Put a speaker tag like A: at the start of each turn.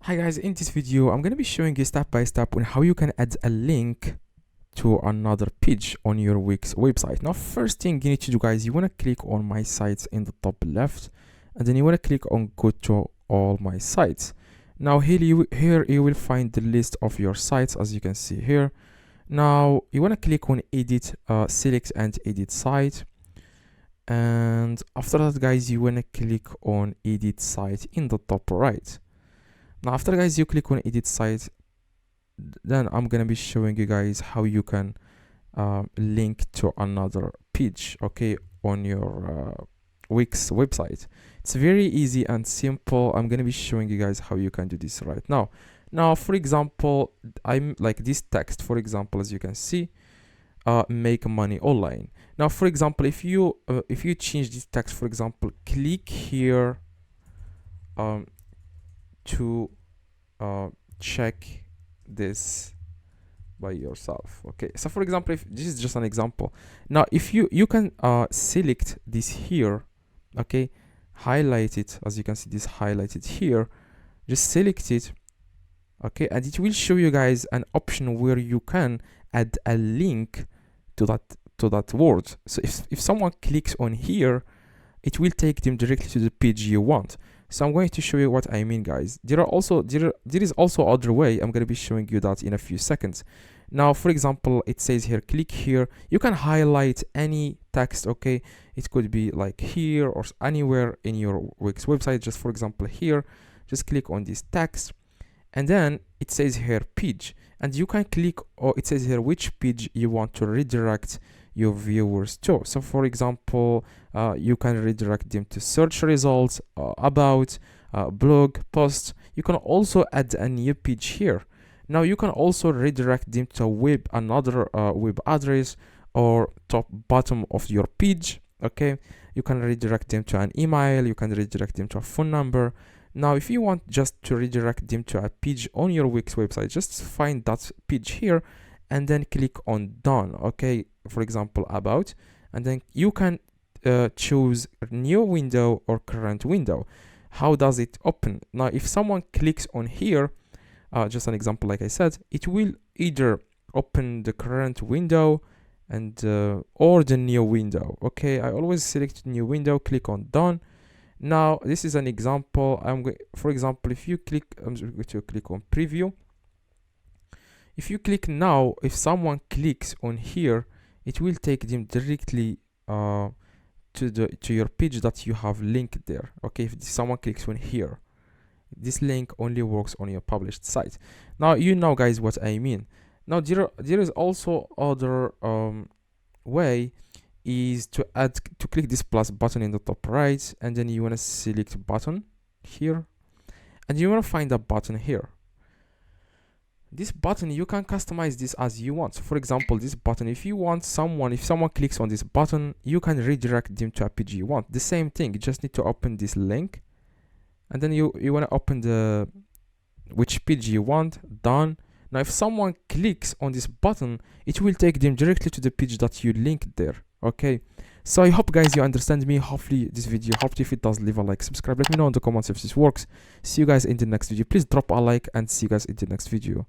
A: Hi guys, in this video I'm going to be showing you step by step on how you can add a link to another page on your Wix website. Now first thing you need to do guys, you want to click on my sites in the top left, and then you want to click on go to all my sites. Now here you will find the list of your sites, as you can see here. Now you want to click on edit, select and edit site, and after that guys you want to click on edit site in the top right. Now after guys you click on edit site, then I'm gonna be showing you guys how you can link to another page, okay, on your Wix website. It's very easy and simple. I'm gonna be showing you guys how you can do this right now. Now for example, I'm like this text, for example, as you can see, make money online. Now for example, if you change this text, for example, click here to check this by yourself. Okay, so for example, if this is just an example, now if you can select this here, okay, highlight it, as you can see this highlighted here, just select it, okay, and it will show you guys an option where you can add a link to that word. So if someone clicks on here, it will take them directly to the page you want. So I'm going to show you what I mean, guys. There is also other way. I'm going to be showing you that in a few seconds. Now, for example, it says here, click here. You can highlight any text, okay? It could be like here or anywhere in your Wix website. Just for example, here, just click on this text. And then it says here page. And you can click, or it says here which page you want to redirect your viewers to. So for example, you can redirect them to search results, about, blog posts. You can also add a new page here. Now you can also redirect them to another web address or top bottom of your page. Okay, you can redirect them to an email, you can redirect them to a phone number. Now if you want just to redirect them to a page on your Wix website, just find that page here and then click on done. Okay, for example, about, and then you can choose new window or current window. How does it open? Now if someone clicks on here, just an example, like I said, it will either open the current window and or the new window. Okay, I always select new window, click on done. Now this is an example. For example, if you click, I'm going to click on preview. If you click now, if someone clicks on here, it will take them directly to your page that you have linked there. Okay, if someone clicks on here, this link only works on your published site. Now you know guys what I mean. Now there is also other way, is to click this plus button in the top right, and then you want to select button here, and you want to find a button here. This button, you can customize this as you want. So for example, this button, if someone clicks on this button, you can redirect them to a page you want. The same thing, you just need to open this link, and then you want to open which page you want. Done. Now if someone clicks on this button, it will take them directly to the page that you linked there. Okay, so I hope guys you understand me. Hopefully this video helped. If it does, leave a like, subscribe, let me know in the comments if this works. See you guys in the next video. Please drop a like, and see you guys in the next video.